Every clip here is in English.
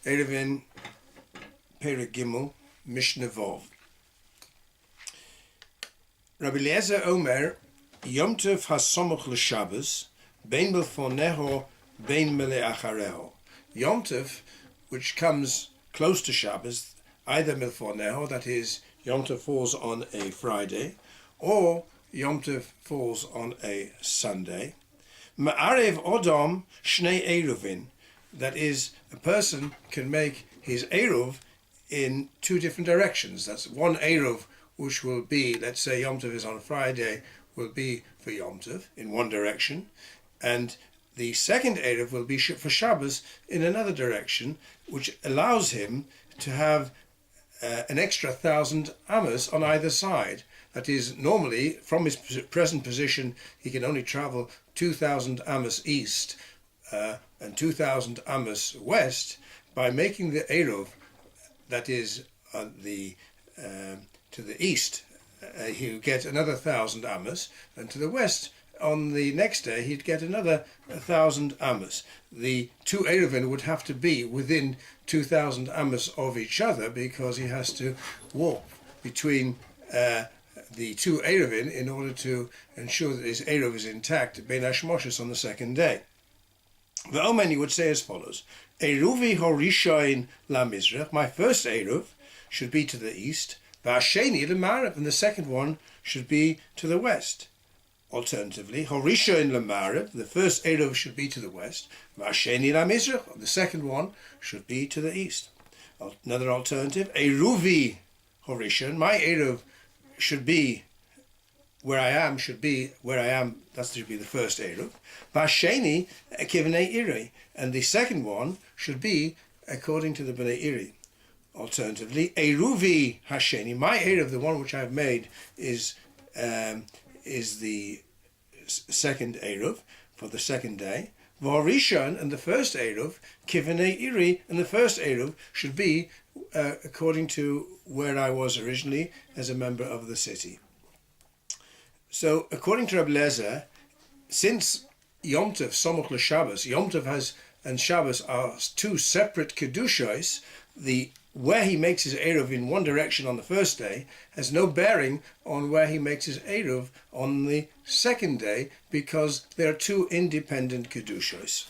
Círoבין, Perek Gimel, Mishnah Vov. Rabbi Eliezer Omer, Yom Tov haSamuch l'Shabbos, bein milfoneho, bein mileachareho. Yom Tov, which comes close to Shabbos, either milfoneho, that is, Yom Tov falls on a Friday, or Yom Tov falls on a Sunday. Ma'arev odom shnei Eirovin, that is, a person can make his Eirov in two different directions. That's one Eirov, which will be, let's say Yom Tov is on Friday, will be for Yom Tov in one direction, and the second Erev will be for Shabbos in another direction, which allows him to have an extra 1,000 amos on either side. That is, normally, from his present position, he can only travel 2,000 amos east and 2,000 amos west. By making the Erev, that is, to the east, he would get another 1,000 amos, and to the west, on the next day, he'd get another 1,000 amos. The two Eiruvin would have to be within 2,000 amos of each other, because he has to walk between the two Eiruvin in order to ensure that his Erev is intact, Ben Hashmoshes, on the second day. The Omeni would say as follows: Eiruvi horishoin la Mizrach, my first Erev should be to the east, V'asheni l'marav, and the second one should be to the west. Alternatively, Horishoin l'marav, the first Erev should be to the west, V'asheni la Mizrach, the second one should be to the east. Another alternative, Eiruvi Horishoin, my Erev should be where I am, that should be the first Erev. V'asheni kivnei Iri, and the second one should be according to the Bnei Iri. Alternatively, Eiruvi Hasheni, my Erev, the one which I have made, is the second Erev for the second day. V'Rishon, and the first Erev, Kivnei Iri, and the first Erev should be according to where I was originally as a member of the city. So, according to Rabbi Eliezer, since Yom Tov Samuch l'Shabbos, Yom Tov and Shabbos are two separate kedushos, where he makes his Erev in one direction on the first day has no bearing on where he makes his Erev on the second day, because they are two independent kedushos.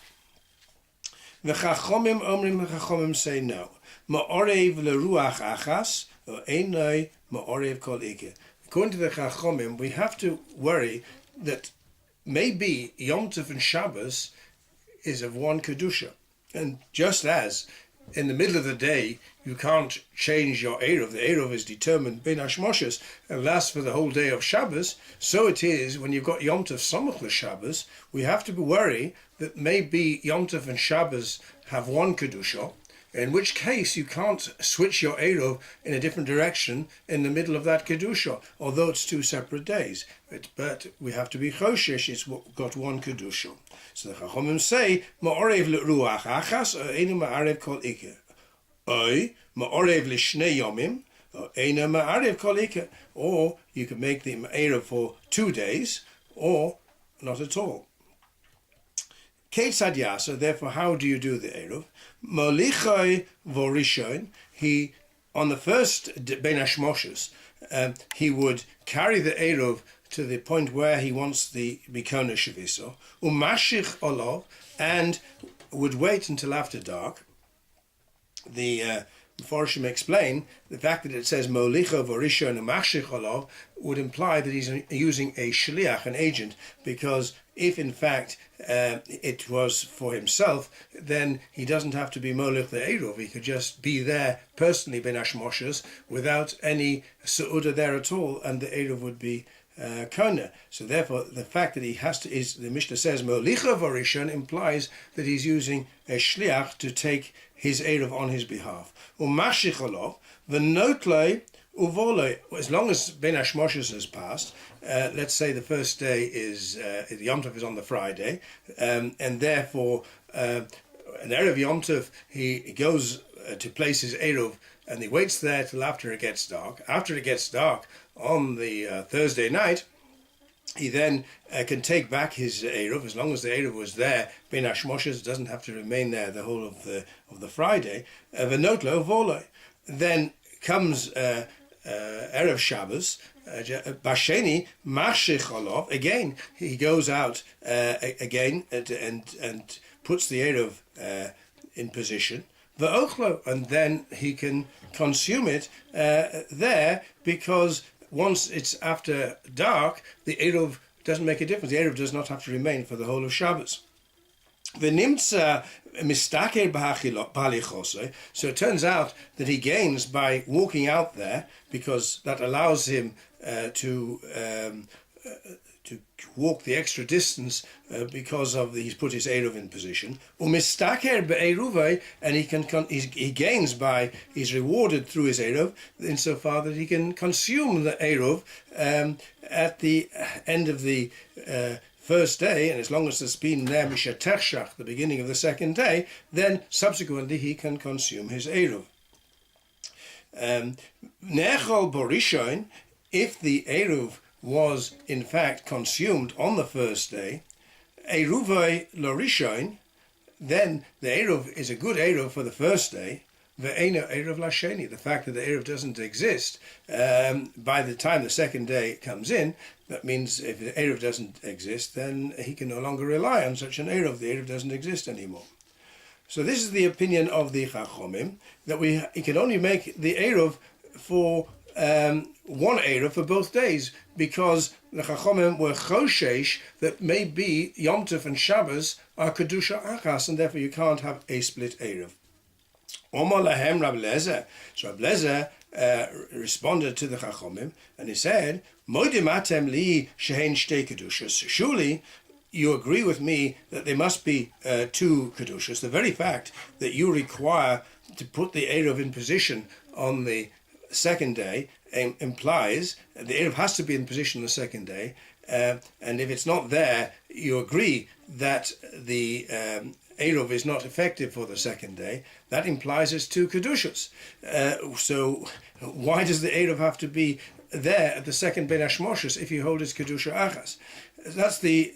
The Chachomim say no. Ma'orev leruach achas, or einoi ma'orev kol ike. According to the Chachomim, we have to worry that maybe Yom Tov and Shabbos is of one kedusha, and just as in the middle of the day you can't change your Erev, the Erev is determined Ben Hashmoshes and lasts for the whole day of Shabbos, so it is when you've got Yom Tov Samuch l'Shabbos, we have to worry that maybe Yom Tov and Shabbos have one kedusha, in which case you can't switch your Erev in a different direction in the middle of that kedusha, although it's two separate days. But we have to be choshesh, it's got one kedusha. So the Chachomim say, Ma'orev l'ruach achas, or einu ma'arev kol ike. Oy, Ma'orev l'shnei yomim, or einu ma'arev kol ike. Or you can make the Erev for 2 days, or not at all. Ketzad yasa, therefore, how do you do the Erev? Molichoi v'Rishon, he, on the first Ben Hashmoshes, he would carry the Erev to the point where he wants the Mikona Shaviso, umashich olav, and would wait until after dark. The Meforshim explain the fact that it says Molicha v'Rishon umashich olav would imply that he's using a shliach, an agent, because if in fact it was for himself, then he doesn't have to be Molich the Erev. He could just be there personally, Ben Hashmoshes, without any Su'udah there at all, and the Erev would be Kona. So therefore, the fact that he has to, the Mishnah says Molicha v'Rishon, implies that he's using a shliach to take his Erev on his behalf. Umashich olav v'notlei uvolei. As long as Ben Hashmoshes has passed, let's say the first day is Yom Tov is on the Friday, and therefore an Erev Yom Tov, he goes to place his Erev, and he waits there till after it gets dark. After it gets dark on the Thursday night, he then can take back his Eruv, as long as the Eruv was there. Ben Hashmoshes doesn't have to remain there the whole of the Friday. V'notlo voloi. Then comes Erev Shabbos. Basheni Mashich Olov. Again, he goes out again and puts the Eruv in position. V'ochlo, and then he can consume it there, because once it's after dark, the Eruv doesn't make a difference. The Eruv does not have to remain for the whole of Shabbos. So it turns out that he gains by walking out there, because that allows him to walk the extra distance because of he's put his Eruv in position. And he gains by, he's rewarded through his Eruv insofar that he can consume the Eruv at the end of the first day, and as long as there's been there Mishatechshach, the beginning of the second day, then subsequently he can consume his Eruv. Nechol Borishon, if the Eruv was in fact consumed on the first day, Eruvai Lorishon, then the Eruv is a good Eruv for the first day. Ve'ena Eruv Lasheni, the fact that the Eruv doesn't exist by the time the second day comes in, that means if the Eruv doesn't exist, then he can no longer rely on such an Eruv. The Eruv doesn't exist anymore. So this is the opinion of the Chachomim, that he can only make the Eruv for one Eruv for both days, because the Chachomim were choshesh that maybe Yom Tov and Shabbos are Kedusha Achas, and therefore you can't have a split Eruv. Omar lahem Rab Lezer. So Rab Lezer responded to the Chachomim, and he said, Modim atem li shehein shtei Kedushas. Surely you agree with me that there must be two Kedushas. The very fact that you require to put the Eruv in position on the second day implies the Eruv has to be in position the second day, and if it's not there, you agree that the Eruv is not effective for the second day. That implies it's two Kedushas. So why does the Eruv have to be there at the second Ben Hashmoshes if you hold his Kedusha Achas? That's the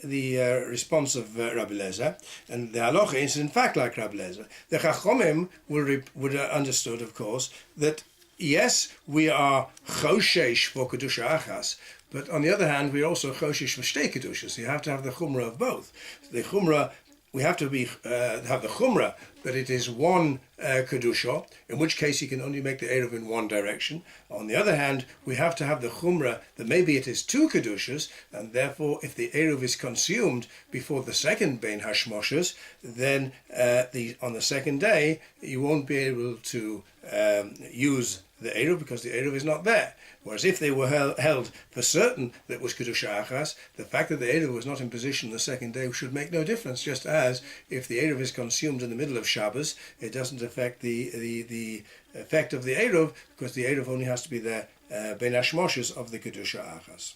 response of Rabbi Lezer, and the halacha is in fact like Rabbi Lezer. The Chachomim would have understood, of course, that yes, we are choshesh for Kedusha Achas, but on the other hand, we're also choshesh for Shtei Kedushas. So you have to have the chumrah of both. The chumrah, we have to have the chumrah that it is one kedusha, in which case you can only make the Eruv in one direction. On the other hand, we have to have the chumrah that maybe it is two kedushas, and therefore if the Eruv is consumed before the second Ben Hashmoshes, then on the second day you won't be able to use the Eruv because the Eruv is not there. Whereas if they were held for certain that it was Kedusha Achas, the fact that the Eruv was not in position the second day should make no difference, just as if the Eruv is consumed in the middle of Shabbos, it doesn't affect the effect of the Eruv, because the Eruv only has to be there Ben Hashmoshes of the Kedusha Achas.